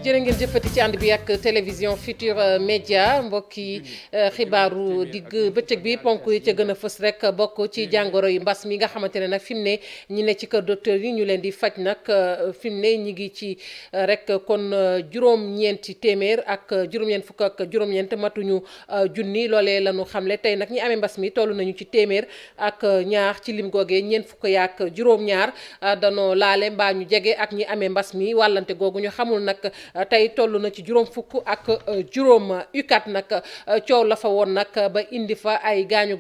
jërë ngeen jëfati ci ànd bi ak télévision Futurs Médias mbokki xibaaru digg bëccëg bi ponk yi ca gën a fës rek bokk ci jàngoro yi mbas mi nga xamante ne nag fi mu ne ñi ne ci kër docteur yi ñu leen di faj nag fi mu ne ñi ngi ci rek kon juróom-ñeenti téeméer ak juróom-ñeent fukk ak juróom-ñeent matuñu junni loolee la ñu xamle tey nag ñi amee mbas mi toll nañu ci téeméer ak ñaar ci lim googee ñeent fukk yaak juróom-ñaar danoo laale mbaa ñu jege ak ñi amee mbas mi wàllante googu ñu xamul nag tey toll na ci juróom fukk ak juróom UCAD nag coow la fa woon nag ba indi fa ay gaañu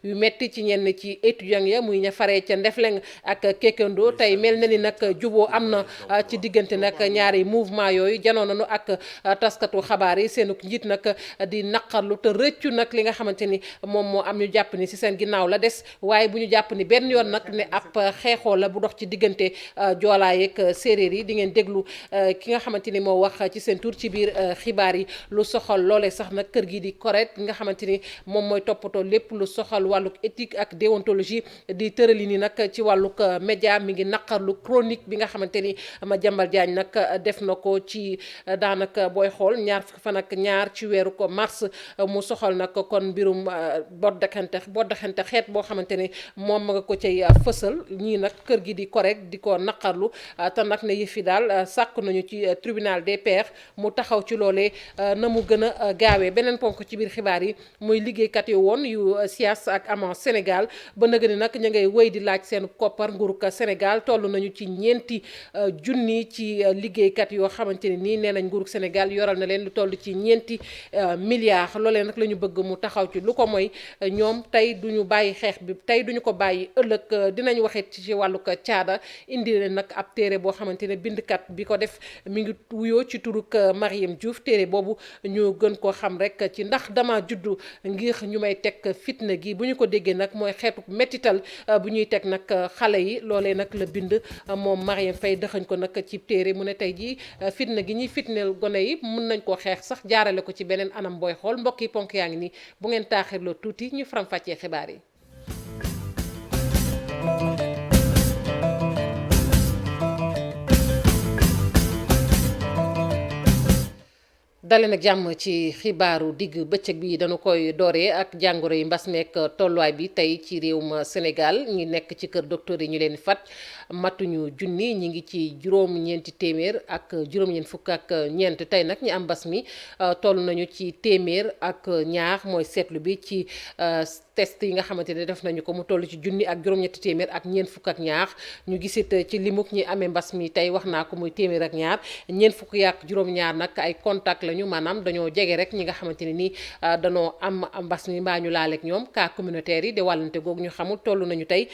yu metti ci ñenn ci étudiants ya muy ña faree ca Ndefleng ak Kekendo tey mel na ni nag juboo am na ci diggante nag ñaari mouvement yooyu janoo nañu ak taskatu xabaar yi seenuk njiit nag di naqarlu te rëccu nag li nga xamante ni moom moo am ñu jàpp ni ci seen ginnaaw la des waaye bu ñu jàpp ni benn yoon nag ne ab xeexoo la bu dox ci diggante joolaa yeeg séeréer yi di ngeen déglu ki nga xamante ni moo wax ci seen tur ci biir xibaar yi lu soxal loolee sax nag kër gi di correct nga xamante ni moom mooy toppatoo lépp lu soxal wàlluk éthique ak déontologie di tërali ni nag ci wàlluk média mi ngi naqarlu chronique bi nga xamante ni Madiambal Diagne nag def na ko ci daanaka booy xool ñaar fukki fan ak ñaar ci weeru ko mars mu soxal nag kon mbirum boddaxante xeet boo xamante ni moom nga ko cay fësal ñii nag kër gi di correct di ko naqarlu te nag ne yëf yi daal sàkk nañu ci tribunal des pairs mu taxaw ci loolee na mu gën a gaawee beneen ponk ci biir xibaar yi muy liggéeykat yu woon yu SIAS ak AMAN Sénégal ba nëgë ni nag ña ngay wéy di laaj seen koppar nguurug Sénégal toll nañu ci ñeenti junni ci liggéeykat yoo xamante ne nii nee nañ nguurug Sénégal yoral na leen lu toll ci ñeenti milliards loolee nag la ñu bëgg mu taxaw ci lu ko mooy ñoom tey duñu bàyyi xeex bi tey duñu ko bàyyi ëllëg dinañ waxee ci wàllug caada indi leen nag ab téere boo xamante ne bindkat bi ko def mi ngi wuyoo ci turuk Mariam Diouf téere boobu ñu gën koo xam rek ci ndax dama juddu ngir ñu may teg fitna gi bu ñu ko déggee nag mooy xeetu mettital bu ñuy teg nag xale yi loolee nag la bind moom Mariam Faye dëxañ ko nag ci téere mu ne tey jii fitna gi ñuy fitneel gone yi mën nañ koo xeex sax jaarale ko ci beneen anam booy xool mbokk yi ponk yaa ngi nii bu ngeen taaxirloo tuuti ñu faram-fàccee xibaar yi. dale nag jàmm ci xibaaru digg bëccëg bi dañu koy dooree ak jàngoro yi mbas meek tolluwaay bi tey ci réewum Sénégal ñi nekk ci kër docteur yi ñu leen fat matuñu junni ñi ngi ci juróom-ñeenti téeméer ak juróom-ñeent fukk ak ñeent tey nag ñi am mbas mi toll nañu ci téeméer ak ñaar mooy seetlu bi ci test yi nga xamante ne def nañu ko mu toll ci junni ak juróom-ñetti téeméer ak ñeent fukk ak ñaar ñu gisit ci limuk ñi amee mbas mi tey wax naa ko muy téeméer ak ñaar ñeent fukk yaak juróom-ñaar nag ay contact lañu maanaam dañoo jege rek ñi nga xamante ne nii dañoo am mbas mi mbaa ñu laaleeg ñoom cas communautaire yi de wàllante googu ñu xamul toll nañu tey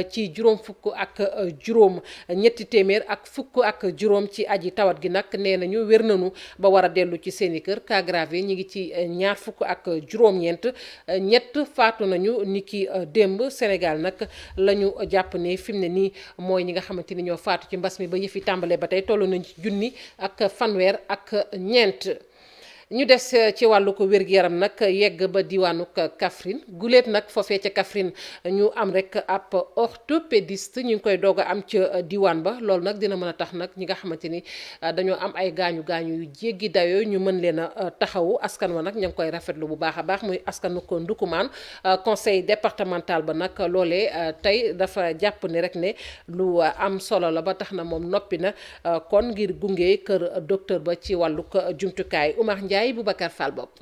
ci juróom fukk ak juróom ñetti téeméer ak fukk ak juróom ci aji tawat gi nag nee nañu wér nañu ba war a dellu ci seeni kër cas grave yi ñu ngi ci ñaar fukk ak juróom-ñeent ñett faatu nañu niki démb Sénégal nag la ñu jàpp ne fi mu ne nii mooy ñi nga xamante ni ñoo faatu ci mbas mi ba yëfi tàmbalee ba tey toll nañu ci junni ak fanweer ak ñeent. ñu des ci wàllu ko wér-gu-yaram nag yegg ba diwaanu Kaffrine guléet nag foofee ca Kaffrine ñu am rek ab orthopédiste ñu ngi koy doog a am ca diwaan ba loolu nag dina mën a tax nag ñi nga xamante ni dañoo am ay gaañu yu jéggi dayoo ñu mën leen a taxawu askan wa nag ña ngi koy rafetlu bu baax a baax muy askanu ko Ndukumaan conseil départemental ba nag loolee tey dafa jàpp ni rek ne lu am solo la ba tax na moom noppi na kon ngir gunge kër docteur ba ci wàllu jumtukaay Oumar Ndiaye Boubacar Fall bopp.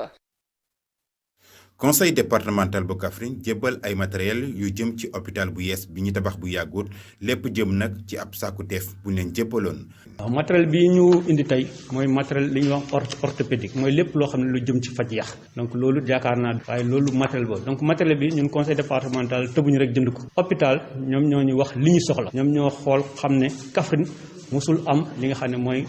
conseil départemental bu Kaffrine jébbal ay matériel yu jëm ci hôpital bu yees bi ñu tabax bu yàggut lépp jëm nag ci ab sàkkuteef bu leen jébbaloon. waaw matériel bi ñu indi tey mooy matériel li ñuy wax orthopédique mooy lépp loo xam ne lu jëm ci faj yax donc loolu yaakaar naa waaye loolu matériel boobu donc matériel bi ñun conseil départemental tëbuñu rek jënd ko hôpital ñoom ñoo ñu wax li ñu soxla ñoom ñoo xool xam ne Kaffrine musul am li nga xam ne mooy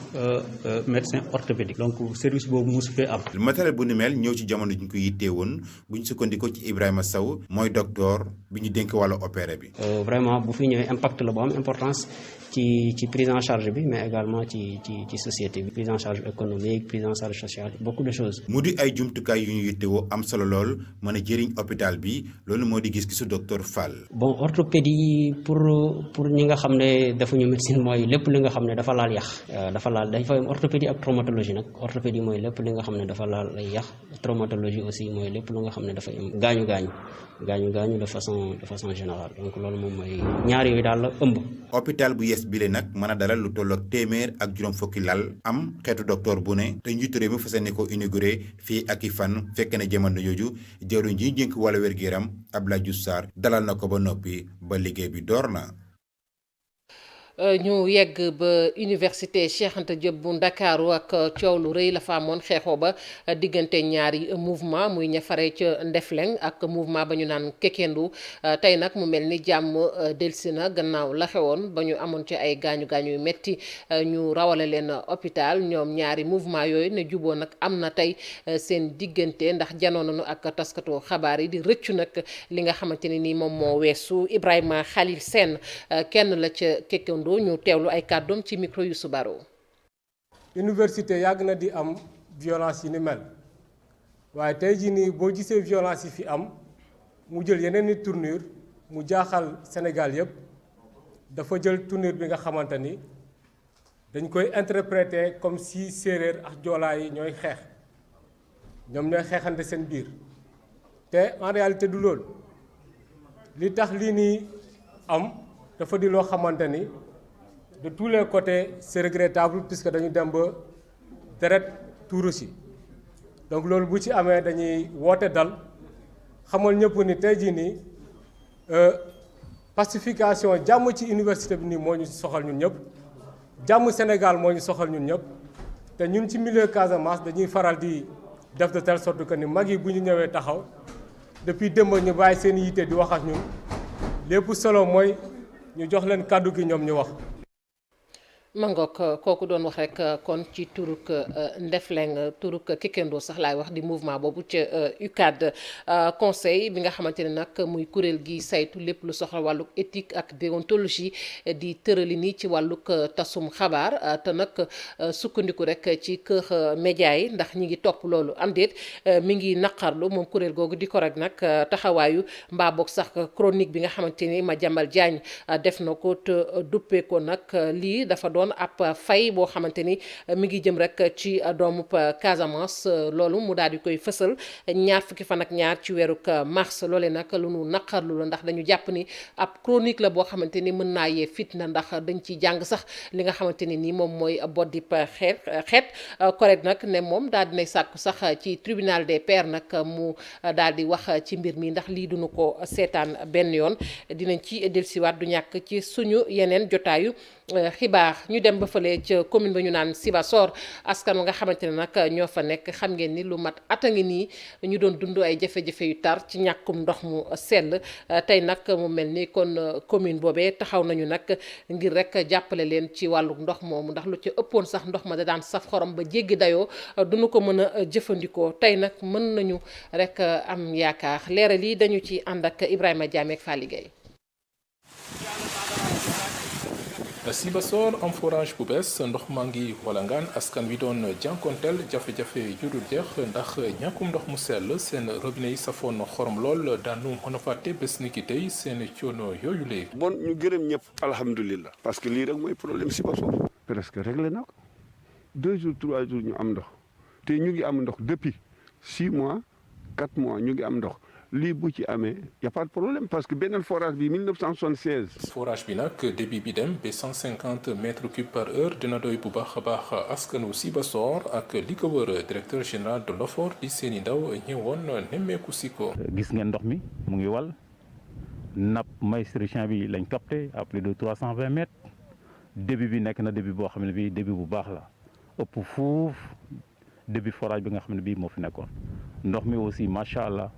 médecin orthopédique donc service boobu musu fee am. matériel bu ni mel ñëw ci jamono ji ñu ko yittee woon bu ñu sukkandikoo ci Ibrahima Sow mooy docteur bi ñu dénk wàllu opéré bi. vraiment bu fi ñëwee impact la bu am importance ci prise en charge bi mais également ci société bi prise en charge économique prise en charge sociale beaucoup de choses. mu di ay jumtukaay yu ñu yittewoo am solo lool mën a jëriñ hôpital bi loolu moo di gis-gisu docteur Fall. bon orthopédie pour ñi nga xam ne defuñu médecine mooy lépp li nga xam ne dafa laal yax dafa am orthopédie ak traumatologie nag. Orthopédie mooy lépp li nga xam ne dafa laal ay yax, traumatologie aussi mooy lépp lu nga xam ne dafa am gaañu de façon générale. Donc loolu moom mooy ñaar yooyu daal la ëmb. hôpital bu yees bile nag mën a dalal lu tolloog téeméer ak juróom fukki lal am xeetu docteur bu ne te njiitu réew mi fas yéene ko inauguré fii ak i fan fekk na jamono jooju jëwriñ ji jënk wala wér-gu-yaram Abdoulaye Diouf Sarr dalal na ko ba noppi ba liggéey bi door na. ñu yegg ba université Cheikh Anta Diop bu Ndakaaru ak coow lu rëy la fa amoon xeexoo ba diggante ñaari mouvement muy ña fare ca Ndefleng ak mouvement ba ñu naan Kekendu tey nag mu mel ni jàmm delsi na gannaaw la xewoon ba ñu amoon ci ay gaañu yu metti ñu rawale leen hôpital ñoom ñaari mouvement yooyu ne juboo nag am na tey seen diggante ndax janoo nañu ak taskatu xabaar yi di rëccu nag li nga xamante ne nii moom moo weesu. Ibrahima Khalil Sène kenn la ca Kekendu ñu teewlu ay kàddoom ci micro yu Subaru. Université yàgg na di am violence yi ni mel waaye tey jii nii boo gisee violence yi fi am mu jël yeneen i tournure mu jaaxal Sénégal yëpp dafa jël tournure bi nga xamante ni dañ koy interpréter comme si séeréer ak joolaa yi ñooy xeex ñoom ñooy xeexante seen biir te en réalité du loolu li tax lii nii am dafa di loo xamante ni de tous les côtés c'est regrettable puisque dañu dem ba deret tuuru si donc loolu bu ci amee dañuy woote dal xamal ñëpp ni tey jii nii pacification jàmm ci université bi nii moo ñu soxal ñun ñëpp jàmm Sénégal moo ñu soxal ñun ñëpp te ñun ci milieu Casamance dañuy faral di def de telle sorte que ni mag yi bu ñu ñëwee taxaw depuis démb ñu bàyyi seen yitte di wax ak ñun lépp solo mooy ñu jox leen kàddu gi ñoom ñu wax. Mangook kooku doon wax rek kon ci turuk Ndefleng turuk Kekendu sax laay wax di mouvement boobu ca UCAD conseil bi nga xamante ne nag muy kuréel gi saytu lépp lu soxla wàlluk éthique ak déontologie di tërali nii ci wàlluk tasum xabaar te nag sukkandiku rek ci kër média yi ndax ñi ngi topp loolu am déet mi ngi naqarlu moom kuréel googu di ko rek nag taxawaayu mbaa boog sax chronique bi nga xamante ni Madiambal Diagne def na ko te duppee ko nag lii dafa doon ab fay boo xamante ni mi ngi jëm rek ci doomu Casamance loolu mu daal di koy fësal ñaar fukki fan ak ñaar ci weeru mars loole nag lu nu naqarlu la ndax dañu jàpp ni ab chronique la boo xamante ni mën naa yee fitna ndax dañ ciy jàng sax li nga xamante ni nii moom mooy boddip xeet correct nag ne moom daal dinay sàkku sax ci tribunal des pairs nag mu daal di wax ci mbir mi ndax lii duñu ko seetaan benn yoon dinañ ci dellusiwaat du ñàkk ci suñu yeneen jotaayu xibaar. ñu dem ba fële ca commune ba ñu naan Sibassor askan wa nga xamante ne nag ñoo fa nekk xam ngeen ni lu mat at a ngi nii ñu doon dund ay jafe-jafe yu tar ci ñàkkum ndox mu sell tey nag mu mel ni kon commune boobee taxaw nañu nag ngir rek jàppale leen ci wàllu ndox moomu ndax lu ci ëppoon sax ndox ma da daan saf xorom ba jéggi dayoo duñu ko mën a jëfandikoo tey nag mën nañu rek am yaakaar leeral yi dañu ci ànd ak Ibrahima Diame ak Fally Gueye. Sibassor am forage bu bees ndox maa ngi walangaan askan wi doon jànkonteel jafe-jafe yu dul jeex ndax ñàkkum ndox mu sell seen robinet yi safoon xorom lool daanu mën a fàtte bés ni ki tey seen coono yooyu lee bon ñu gërëm ñëpp alhamdulilah parce que lii rek mooy problème Sibassor presque réglé na ko 2 jours 3 jours ñu am ndox te ñu ngi am ndox depuis 6 mois 4 mois ñu ngi am ndox lii bu ci amee y a pas de problème parce que beneen forage bi 1976. forage bi nag débit bi dem ba 150 mètres cubes par heure dina doy bu baax a baax askanu Sibassor ak li ko wër directeur général de l'OFOR di seeni ndaw ñëwoon nemmeeku si ko. gis ngeen ndox mi mu ngi wal nappe maastrichtien bi lañ capté à plus de 320 mètres débit bi nekk na débit boo xam ne bii débit bu baax la ëpp fuuf débit forage bi nga xam ne bii moo fi nekkoon ndox mi aussi macha allah.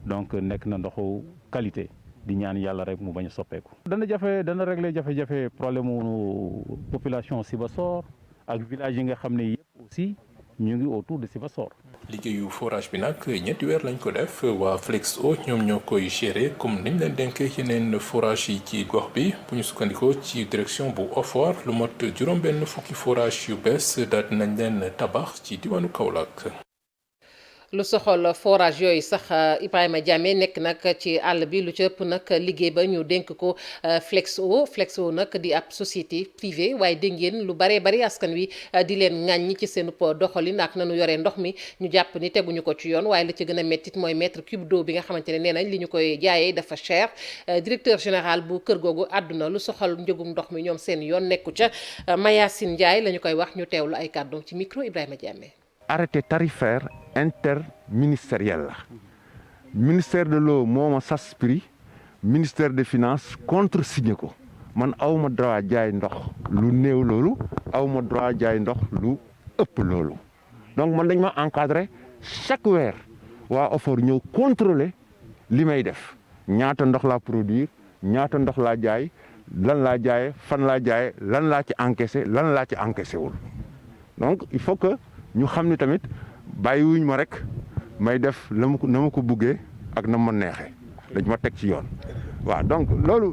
donc nekk na ndoxu qualité di ñaan yàlla rek mu bañ a soppeeku. dana régler jafe-jafe problème mu population Sibassor ak village yi nga xam ne yëpp aussi ñu ngi autour de Sibassor. liggéeyu forage bi nag ñetti weer lañ ko def waa Flexo ñoom ñoo koy gérer comme niñ leen dénkee yeneen forage yi ci gox bi bu ñu sukkandikoo ci direction bu OFOR lu mot juróom-benn fukki forage yu bees daal nañ leen tabax ci diwaanu Kaolack. lu soxal forage yooyu sax Ibrahima Diamé nekk nag ci àll bi lu ci ëpp nag liggéey ba ñu dénk ko Flexo nag di ab société privée waaye dégg ngeen lu baree bari askan wi di leen ŋàññi ci seen doxalin ak nanu yoree ndox mi ñu jàpp ni teguñu ko ci yoon waaye la ci gën a mettit mooy mètre cube d'eau bi nga xamante ne nee nañ li ñu koy jaayee dafa cher directeur général bu kër googu àdduna lu soxal njëgum ndox mi ñoom seen yoon nekku ca Mayacine Ndiaye la ñu koy wax ñu teewlu ay kàddoom ci micro Ibrahima Diamé. Arrêté tarifaire interministériel la ministère de l'eau moo ma sas prix ministère des finances contresigné ko man awma droit jaay ndox lu néew loolu awma droit jaay ndox lu ëpp loolu donc man dañ ma encadré chaque weer waa OFOR ñëw contrôler li may def ñaata ndox laa produire ñaata ndox laa jaay lan laa jaayee fan laa jaayee lan laa ci encaissé lan laa ci encaissé wul donc il faut que ñu xam ni tamit bàyyiwuñ ma rek may def na ma ko buggee ak na ma neexee dañ ma teg ci yoon waaw donc loolu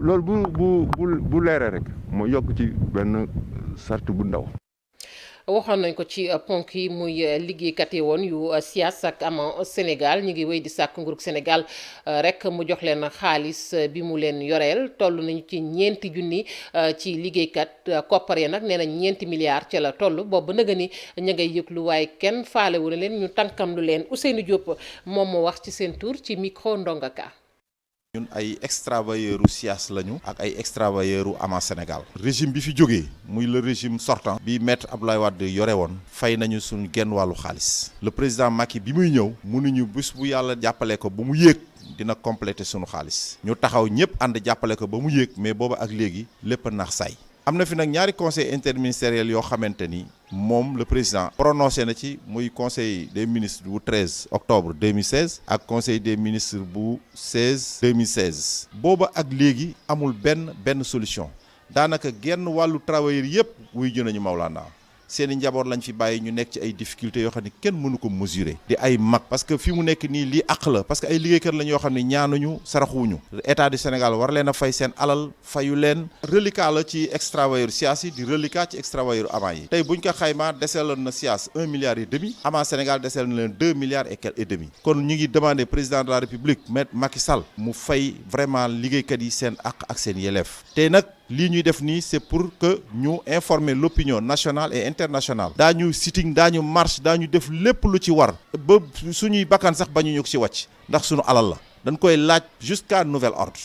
bu leeree rek moo yokk ci benn sart bu ndaw. waxoon nañ ko ci ponk yi muy liggéeykat yi woon yu SIAS ak ama Sénégal ñu ngi wéy di sàkk nguurug Sénégal rek mu jox leen xaalis bi mu leen yoreel toll nañu ci 4 junni ci liggéeykat koppar ya nag nee nañ 4 milliards ca la toll boobu nëga ni ña ngay yëglu waaye kenn faalewu na leen ñu tànkam lu leen Ousseynou Diop moom moo wax ci seen tur ci micro Ndonga Ka. ñun ay ex-travailleurs u SIAS lañu ak ay ex-travailleurs u ama Sénégal régime bi fi jógee muy le régime sortant bi maître Abdoulaye Wade yore woon fay nañu suñu genn wàllu xaalis le président Macky bi muy ñëw mënuñu bés bu yàlla jàppale ko ba mu yéeg dina compléter suñu xaalis ñu taxaw ñëpp ànd jàppale ko ba mu yéeg mais booba ak léegi lépp a nax saay am na fi nag ñaari conseil interministériel yoo xamante ni moom le président prononcé na ci muy conseil des ministres bu 13 octobre 2016 ak conseil des ministres bu 2016 booba ak léegi amul benn solution daanaka genn wàllu travailleurs yëpp wuy jë nañu Maolana seen i njaboot lañ fi bàyyi ñu nekk ci ay difficultés yoo xam ne kenn mënu ko mesurer di ay mag parce que fi mu nekk nii lii àq la parce que ay liggéeykat lañ yoo xam ne ñaanuñu saraxuwuñu état du Sénégal war leen a fay seen alal fayu leen reliquat la ci ex-travailleurs SIAS yi di reliquat ci ex-travailleurs ama yi tey buñ ko xaymaa deseeloon na SIAS 1 milliard et demi ama Sénégal deseel na leen 2 milliards et demi kon ñu ngi demandé président de la République maître Macky Sall mu fay vraiment liggéeykat yi seen àq ak seen yelleef tey nag lii ñuy def nii c'est pour que ñu informer l'opinion nationale et internationale daañu sitting daañu marche daañu def lépp lu ci war ba suñuy bakkan sax bañu ñu ko ci wàcc ndax suñu alal la dañ koy laaj jusqu'à nouvel ordre.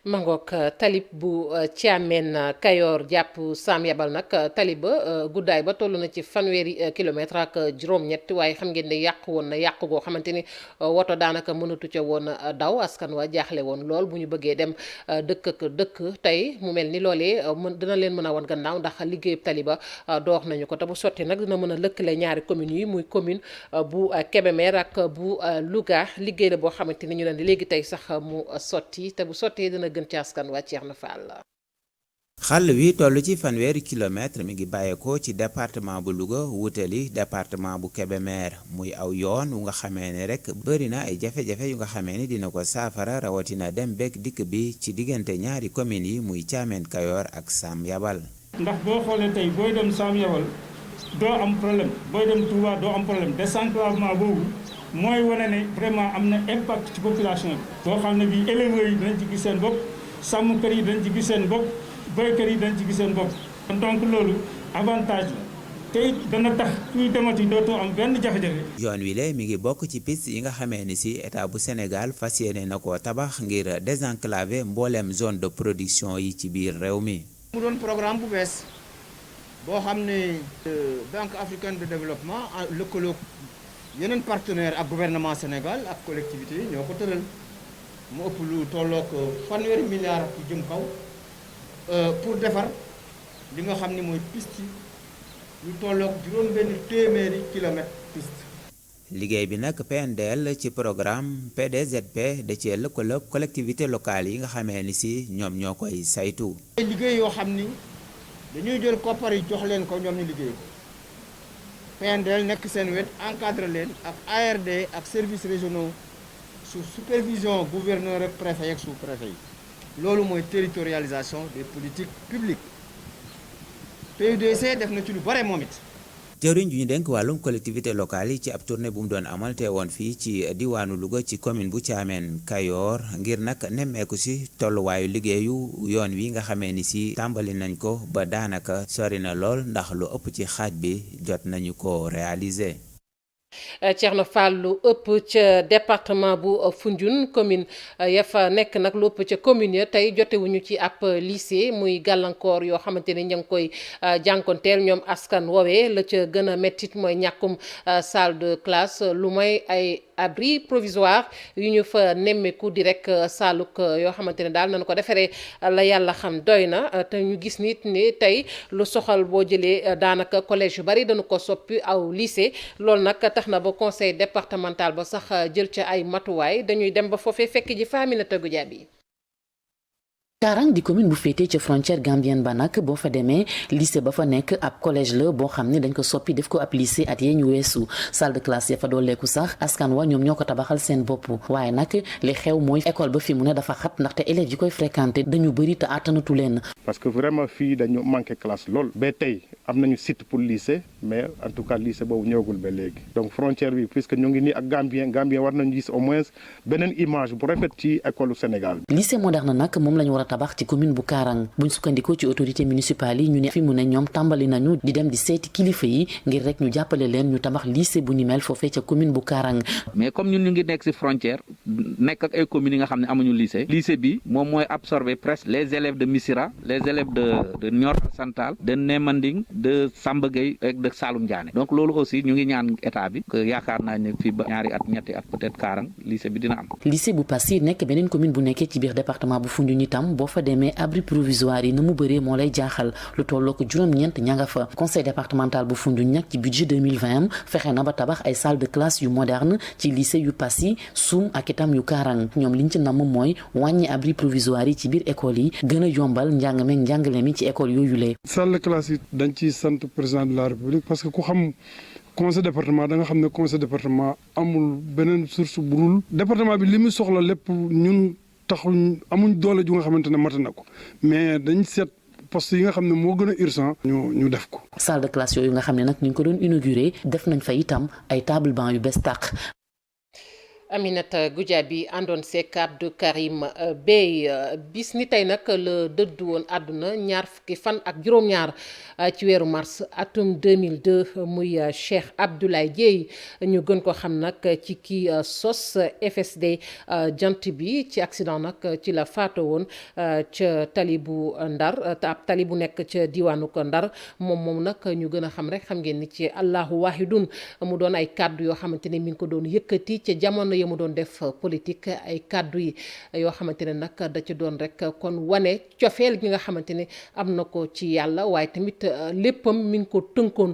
mangook talib bu Thiamène Kayor jàpp Sam Yabal nag talib ba guddaay ba toll na ci 1 kilomètre ak juróom-ñett waaye xam ngeen ne yàq woon na yàq goo xamante ni woto daanaka mënatu ca woon daw askan wa jaaxle woon lool bu ñu bëggee dem dëkk tey mu mel ni loolee dina leen mën a wan gannaaw ndax liggéeyub tali ba doox nañu ko te bu sotti nag dina mën a lëkkale ñaari communes yi muy commune bu Kébémer ak bu Louga liggéey la boo xamante ni ñu leen di léegi tey sax mu sotti te bu sottee dina gën ci askan waa Thierno Fall. xàll wi toll ci 1 kilomètre mi ngi bàyyeekoo ci département bu Louga wutali département bu Kébémer muy aw yoon wu nga xamee ne rek bëri na ay jafe-jafe yu nga xamee ni dina ko saafara rawatina dem beeg dikk bi ci diggante ñaari communes yi muy Thiamène Kayor ak Sam Yabal. ndax boo xoolee tey booy dem Sam Yabal doo am problème booy dem Touba doo am problème désenclavement boobu mooy wane ne vraiment am na impact ci population bi. boo xam ne bii éleveurs yi dañ ci gis seen bopp sàmmkat yi dañ ci gis seen bopp béykat yi dañ ci gis seen bopp donc loolu avantage la te it dana tax kuy demati dootoo am benn jafe-jafe. yoon wi le mi ngi bokk ci piste yi nga xamee ni si état bu Sénégal fas yéene na koo tabax ngir désenclaver mbooleem zone de production yi ci biir réew mi. mu doon programme bu bees boo xam ne Banque africaine de développement lëkkaloo yeneen partenaire ak gouvernement Sénégal ak collectivité yi ñoo ko tëral mu ëpp lu tollook 1 milliard ci jëm kaw pour defar li nga xam ni mooy piste lu tollook 600 kilomètres piste. liggéey bi nag PNDL ci programme PDZP da cee lëkkaloog collectivité locale yi nga xamee ni si ñoom ñoo koy saytu. liggéey yoo xam ni dañuy jël koppar yi jox leen ko ñoom ñu liggéey ko PNDL nekk seen wet encadré leen ak ARD ak services régionaux sous supervision gouverneur ak préfet ak sous-préfet yi loolu mooy territorialisation des politiques publiques PUDC def na ci lu bare moom it. jëwriñ ju ñu dénk wàllum collectivité locale yi ci ab tournée bu mu doon amal te woon fii ci diwaanu Louga ci commune bu Thiamène Kayor ngir nag nemmeeku si tolluwaayu liggéeyu yoon wi nga xamee ni si tàmbali nañ ko ba daanaka sori na lool ndax lu ëpp ci xaaj bi jot nañu ko réaliser. Thierno Fall lu ëpp ca département bu Foundiougne commune ya fa nekk nag lu ëpp ca commune ya tey jotewuñu ci ab lycée muy gàllankoor yoo xamante ne ña ngi koy jànkonteel ñoom askan woowee la ca gën a mettit mooy ñàkkum salle de classe lu mooy ay abri provisoire yu ñu fa nemmeeku di rek saaluk yoo xamante ne daal nañu ko defaree la yàlla xam doy na te ñu gis nit ni tey lu soxal boo jëlee daanaka collège yu bari dañu ko soppi aw lycée loolu nag tax na ba conseil départemental ba sax jël ca ay matuwaay dañuy dem ba foofee fekk ji Faminata Goudiaby. Karang di commune bu féetee ca frontière gambienne ba nag boo fa demee lycée ba fa nekk ab collège la boo xam ne dañ ko soppi def ko ab lycée at yee ñu weesu salle de classe ya fa dooleeku sax askan wa ñoom ñoo ko tabaxal seen bopp waaye nag li xew mooy école ba fi mu ne dafa xat ndaxte élèves yi koy fréquenté dañu bëri te àttanatu leen. parce que vraiment fii dañu manqué classe lool ba tey am nañu site pour lycée mais en tout cas lycée boobu ñëwagul ba léegi donc frontière bi puisque ñu ngi nii ak Gambien war nañu gis au moins beneen image bu rafet ci école Sénégal. lycée moderne nag moom la ñu war a tabax ci commune bu Karang buñ sukkandikoo ci autorité municipale yi ñu ne fi mu ne ñoom tàmbali nañu di dem di seeti kilifa yi ngir rek ñu jàppale leen ñu tabax lycée bu ni mel foofee ca commune bu Karang. mais comme ñun ñu ngi nekk ci frontière nekk ak ay communes yi nga xam ne amuñu lycée bi moom mooy absorber presque les élèves de Missirah les élèves de Nioro Santal de Némanding de Samba Gueye ak de Saloum Diané donc loolu aussi ñu ngi ñaan état bi que yaakaar naa ne fii ba ñaari at ñetti at peut-être Karang lycée bi dina am. lycée bu Passy nekk beneen commune bu nekkee ci biir département bu Foundiougne itam boo fa mais abri provisoire yi na mu bëree moo lay jaaxal lu tolloo ko juróom-ñeent ña nga fa conseil départemental bu Foundiougne nag ci budget 2020 fexe na ba tabax ay salle de classe yu moderne ci lycée yu Passy Soum ak itam yu Karang ñoom liñ ci namm mooy wàññi abri provisoire yi ci biir école yi gën a yombal njàng meeg njàngale mi ci école yooyu lee. salle de classe yi dañ ciy sant président de la république parce que ku xam conseil département da nga xam ne conseil département amul beneen source bu dul département bi li mu soxla lépp ñun. taxul amuñ doole ju nga xamante ne mat na ko mais dañ seet poste yi nga xam ne moo gën a urgent ñu def ko. salle de classe yooyu nga xam ne nag ñu ngi ko doon inauguré def nañ fa itam ay table banc yu bees tàq. Aminata Goudiaby àndoon see kàddu Karim Bey bis ni tey nag la dëddu woon àdduna ñaar fukki fan ak juróom-ñaar ci weeru mars atum 2002 muy Cheikh Abdoulaye Dièye ñu gën ko xam nag ci kii sos FSD jant bi ci accident nag ci la faatu woon ca tali bu Ndar te ab tali bu nekk ca diwaanu ko Ndar moom nag ñu gën a xam rek xam ngeen ni ci Allahu wahidun mu doon ay kàddu yoo xamante ne mi ngi ko doon yëkkati ca jamono mu doon def politique ay kàddu yi yoo xamante ne nag da ci doon rek kon wane cofeel gi nga xamante ne am na ko ci yàlla waaye tamit léppam mi ngi ko tënkoon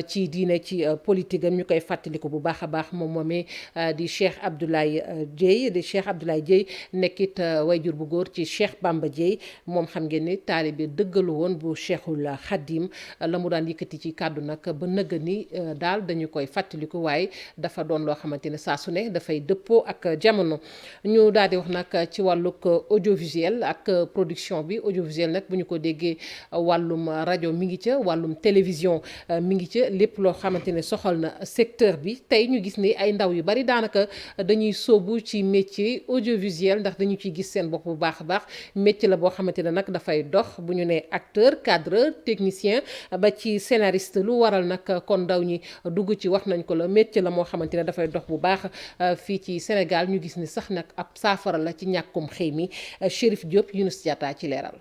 ci diine ci politique am ñu koy fàttaliku bu baax a baax moom moomee di Cheikh Abdoulaye Dièye nekkit wayjur bu góor ci Cheikh Bamba Dièye moom xam ngeen ni taalibe dëggalu woon bu Cheikhul Khadim la mu daan yëkkati ci kàddu nag ba nëgg ni daal dañu koy fàttaliku waaye dafa doon loo xamante ne saa su ne dafay dëppoo ak jamono. ñu daal di wax nag ci wàllug audiovisuel ak production bi audiovisuel nag bu ñu ko déggee wàllum rajo mi ngi ca wàllum télévision mi ngi ca lépp loo xamante ne soxal na secteur bi tey ñu gis ni ay ndaw yu bari daanaka dañuy sóobu ci métier audiovisuel ndax dañu ciy gis seen bopp bu baax a baax métier la boo xamante ne nag dafay dox bu ñu nee acteur cadreur technicien ba ci scénariste lu waral nag kon ndaw ñi dugg ci wax nañ ko la métier la moo xamante ne dafay dox bu baax fii ci Sénégal ñu gis ni sax nag ab saafara la ci ñàkkum xëy mi Chérif Diop Younous Diatta ci leeral.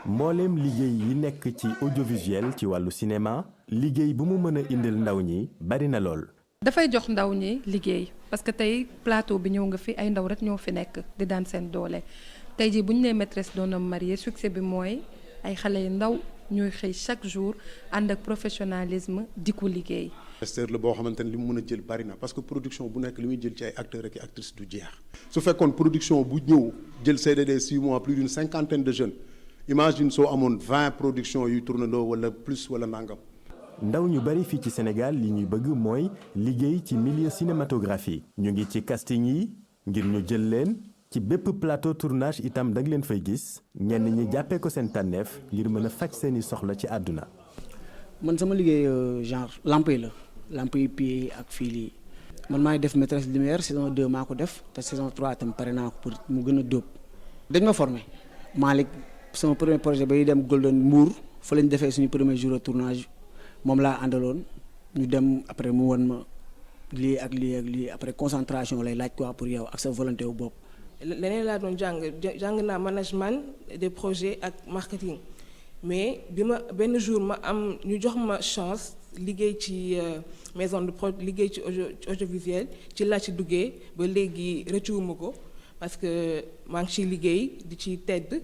mbooleem liggéey yi nekk ci audiovisuel ci wàllu cinéma liggéey bu mu mën a indil ndaw ñi bari na lool. dafay jox ndaw ñi liggéey parce que tey plateau bi ñëw nga fi ay ndaw rek ñoo fi nekk di daan seen doole tey jii bu ñu nee maîtresse d'un homme marié succès bi mooy ay xale yu ndaw ñooy xëy chaque jour ànd ak professionnalisme di ko liggéey. secteur la boo xamante ne li mu mën a jël bari na parce que production bu nekk li muy jël ci ay acteurs ak actrices du jeex su fekkoon production bu ñëw jël CDD 6 mois plus d'une cinquantaine de jeunes imagine soo amoon 20 productions yuy tournandoo wala plus wala nangam. ndaw ñu bari fii ci Sénégal li ñuy bëgg mooy liggéey ci milieu cinématographie ñu ngi ci casting yi ngir ñu jël leen ci bépp plateau tournage itam da nga leen fay gis ñenn ñi jàppee ko seen tànneef ngir mën a faj seeni soxla ci àdduna. man sama liggéey genre lampe yi la lampe yi pieds ak fil yi man maa ngi def maîtresse lumière saison 2 maa ko def te saison 3 tam pare naa ko pour mu gën a dóob. dañ ma formé Malick sama premier projet bay dem Golden Mbour fa lañ defee suñu premier jour de tournage moom laa àndaloon ñu dem après mu won ma lii ak lii ak lii après concentration lay laaj quoi pour yow ak sa volonté wu bopp. leneen laa doon jàng naa management des projets ak marketing mais bi ma benn jour ma am ñu jox ma chance liggéey ci maison de prod liggéey ci audiovisuel ci laa ci duggee ba léegi rëccuwuma ko parce que maa ngi ciy liggéey di ci tedd.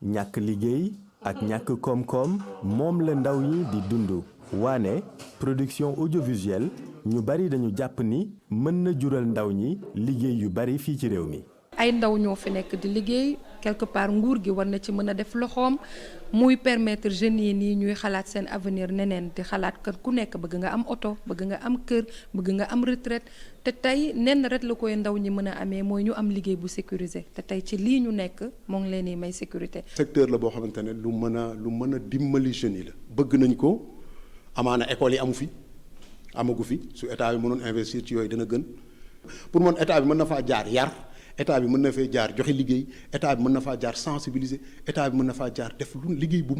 ñàkk liggéey ak ñàkk koom-koom moom la ndaw ñi di dund waane production audiovisuelle ñu bari dañu jàpp ni mën na jural ndaw ñi liggéey yu bari fii ci réew mi. ay ndaw ñoo fi nekk di liggéey quelque part nguur gi war na ci mën a def loxoom muy permettre jeunes yi nii ñuy xalaat seen avenir neneen di xalaat kër ku nekk bëgg nga am oto bëgg nga am kër bëgg nga am retraite te tey nenn rek la koy ndaw ñi mën a amee mooy ñu am liggéey bu sécurisé te tey ci lii ñu nekk moo ngi leen di may sécurité. secteur la boo xamante ne lu mën a dimbali jeunes yi la bëgg nañ ko amaana école yi amagu fi su état bi mënoon investir ci yooyu dana gën pour man état bi mën na faa jaar yar. état bi mën na fee jaar joxe liggéey état bi mën na faa jaar sensibiliser état bi mën na faa jaar def lu liggéey bu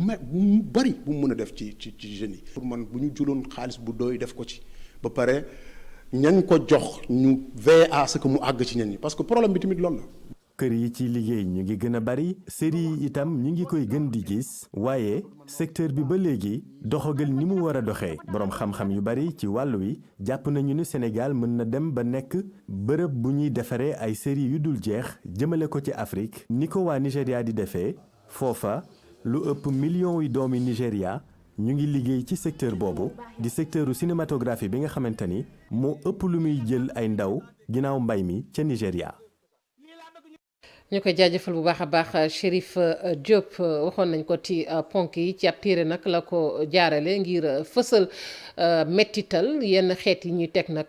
bari bu mu mën a def ci jeunes yi. pour man bu ñu jëloon xaalis bu doy def ko ci ba pare ñañ ko jox ñu veiller à ce que mu àgg ci ñenn ñi parce que problème bi tamit loolu la. kër yi ci liggéey ñu ngi gën a bari série yi itam ñu ngi koy gën di gis waaye secteur bi ba léegi doxagal ni mu war a doxee boroom xam-xam yu bari ci wàll wi jàpp nañu ni Sénégal mën na dem ba nekk bërëb bu ñuy defaree ay série yu dul jeex jëmale ko ci Afrique ni ko waa Nigéria di defee foofa lu ëpp millions yi doomi Nigéria ñu ngi liggéey ci secteur boobu di secteuru cinématographie bi nga xamante ni moo ëpp lu muy jël ay ndaw ginnaaw mbay mi ca Nigéria. ñu koy jaajëfal bu baax a baax Chérif Diop waxoon nañ ko ci ponk yi ci ab téere nag la ko jaarale ngir fësal mettital yenn xeet yi ñuy teg nag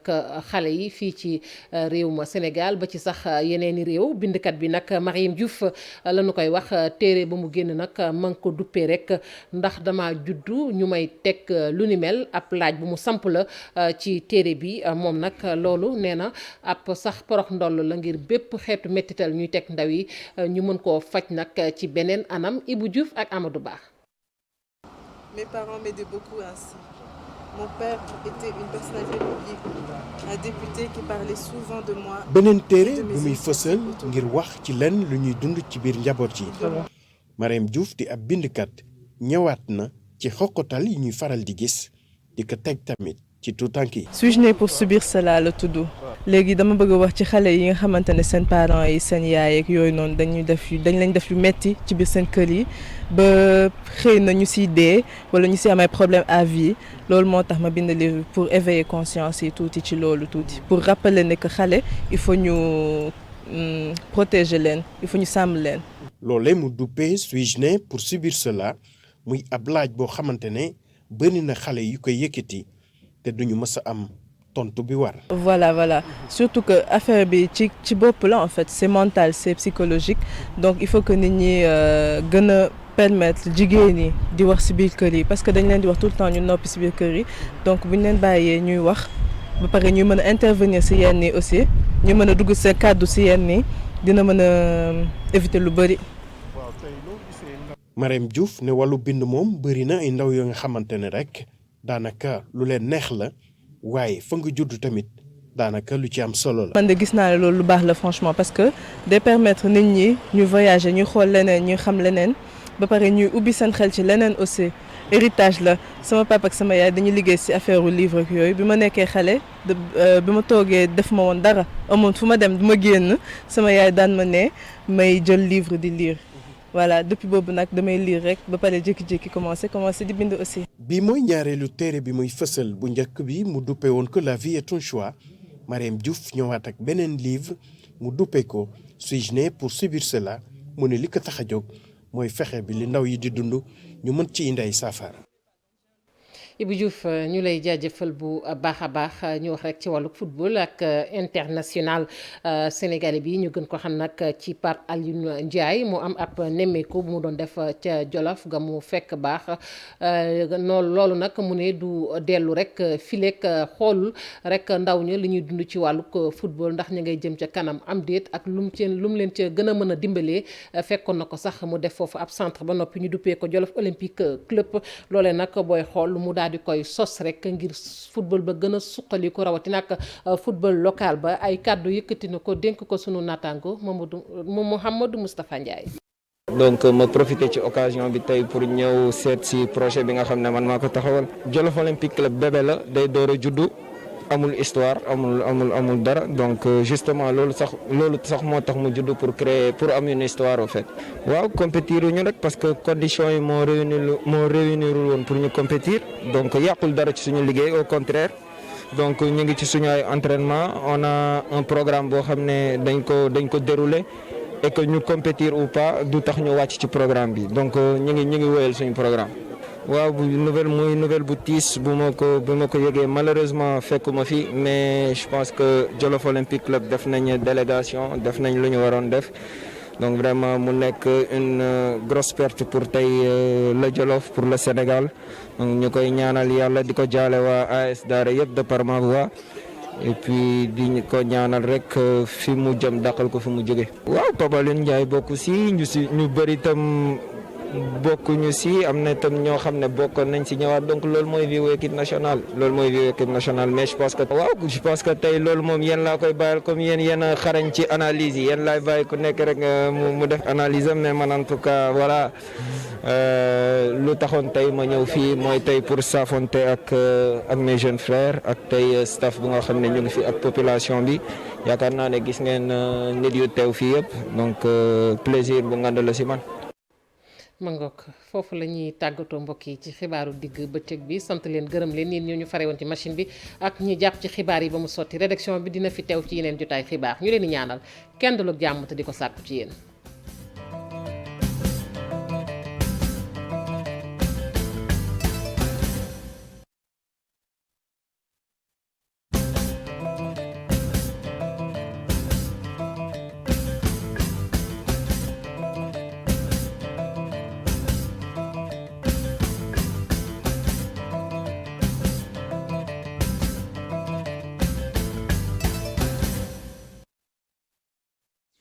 xale yi fii ci réew ma Sénégal ba ci sax yeneeni réew bindkat bi nag Mariam Diouf la ñu koy wax téere ba mu génn nag ma ngi ko duppee rek ndax dama juddu ñu may teg lu ni mel ab laaj bu mu samp la ci téere bi moom nag loolu nee na ab sax porox ndoll la ngir bépp xeetu mettital ñuy teg ndaw yi ñu mën koo faj nag ci beneen anam. Ibou Diouf ak Amadou Ba. Mes parents m'aidaient beaucoup ainsi. Mon père était une personnalité publique, un député qui parlait souvent de moi. beneen téere bu muy fësal ngir wax ci lenn lu ñuy dund ci biir njaboot yi. Mariam Diouf di ab bindkat ñëwaat na ci xoqatal yi ñuy faral di gis di ko teg tamit ci tuutànk yi. Suis-je née pour subir cela la tudd. léegi dama bëgg a wax ci xale yi nga xamante ne seen parents yi seen yaay ak yooyu noonu dañ leen def yu metti ci biir seen kër yi ba xëy na ñu siy dee wala ñu si am ay problème à vie loolu moo tax ma bind livre pour éveiller conscience yi tuuti ci loolu tuuti pour rappeler ne que xale il faut ñu protéger leen il faut ñu sàmm leen. loolee mu duppee suis-je né pour subir cela muy ab laaj boo xamante ne bëri na xale yu koy yëkkati te duñu mës a am tontu bi war. Voilà surtout que affaire bi ci bopp la en fait c'est mental c'est psychologique donc il faut que nit ñi gën a permettre jigéen ñi di wax ci biir kër yi parce que dañ leen di wax tout le temps ñu noppi ci biir kër yi donc bu ñu leen bàyyee ñuy wax ba pare ñuy mën a intervenir ci yenn yi aussi ñu mën a dugg seen kàddu ci yenn yi dina mën a éviter lu bari. Mariam Diouf ne wàllu bind moom bëri na ay ndaw yoo nga xamante ne rek daanaka lu leen neex la waaye fa nga judd tamit daanaka lu ci am solo la. man de gis naa ne loolu lu baax la franchement parce que day permettre nit ñi ñu voyager ñu xool leneen ñu xam leneen ba pare ñuy ubbi seen xel ci leneen aussi héritage la sama papa ak sama yaay dañuy liggéey ci affaire u livre ak yooyu bi ma nekkee xale bi ma toogee def ma woon dara amoon fu ma dem du ma génn sama yaay daan ma ne may jël livre di lire. voilà depuis boobu nag damay lire rek ba pare jékki-jékki commencé di bind aussi. bii mooy ñaareelu téere bi muy fësal bu njëkk bi mu duppee woon que la vie est un choix Mariam Diouf ñëwaat ak beneen livre mu duppee ko suis-je né pour subir cela mu ne li ko tax a jóg mooy fexe bi li ndaw yi di dund ñu mën ci indi ay saafara. Ibou Diouf ñu lay jaajëfal bu baax a baax ñu wax rek ci wàllu football ak international sénégalais bi ñu gën ko xam nag ci Pape Alioune Ndiaye mu am ab nemmeeku bu mu doon def ca Jolof ga mu fekk baax noonu loolu nag mu ne du dellu rek fileek xoolul rek ndaw ña li ñuy dund ci wàllu football ndax ñu ngay jëm ca kanam am déet ak lu mu leen ca gën a mën a dimbalee fekkoon na ko sax mu def foofu ab centre ba noppi ñu duppee ko Jolof Olympique Club loolee nag booy xool mu daal di koy sos rek ngir football ba gën a suqali ko rawatina ak football local ba ay kàddu yëkkati na ko dénk ko sunu naataango Mouhamadou Moustapha Ndiaye. donc ma profité ci occasion bi tey pour ñëw seet si projet bi nga xam ne man maa ko taxawal Jolof Olympique Club bébé la day door a juddu amul histoire amul dara donc justement loolu sax moo tax mu juddu pour am une histoire au fait. waaw compétir ñu rek parce que conditions yi moo réunirul woon pour ñu compétir donc yàqul dara ci suñu liggéey au contraire. donc ñu ngi ci suñu ay entraînement on a un programme boo xam ne dañ ko dérouler et que ñu compétir ou pas du tax ñu wàcc ci programme bi donc ñu ngi wéyal suñu programme. waaw nouvelle bu tiis bu ma ko yëgee malheureusement fekkuma fi mais je pense que Jolof Olympique Club def nañ délégation def nañ lu ñu waroon def donc vraiment mu nekk une grosse perte pour tey le Jolof pour le Sénégal donc ñu koy ñaanal yàlla di ko jaale waa AS Daara yëpp de par ma voix et puis di ko ñaanal rek fi mu jëm dàqal ko fi mu jóge. waaw Pape Alioune Ndiaye bokk si ñu bëri itam bokkuñu si am na itam ñoo xam ne bokkoon nañ si ñëwaat donc loolu mooy vie équipe nationale mais je pense que tey loolu moom yéen laa koy bàyyil comme yéen a xarañ ci analyse yi yéen laay bàyyi ku nekk rek mu def analyse am mais man en tout cas voilà lu taxoon tey ma ñëw fii mooy tey pour saafonte ak mes jeunes frères ak tey staff bu nga xam ne ñu ngi fi ak population bi yaakaar naa ne gis ngeen nit yu teew fii yëpp donc plaisir bu ngand la si man. ma ngoog foofu la ñuy tàggatoo mbokk yi ci xibaaru digg bëccëg bi sant leen gërëm leen yéen ñu fare woon ci machine bi ak ñi jàpp ci xibaar yi ba mu sotti rédaction bi dina fi teew ci yeneen jotaay xibaar ñu leen di ñaanal kenn du la jàmm te di ko sàkku ci yéen.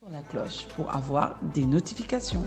La cloche pour avoir des notifications.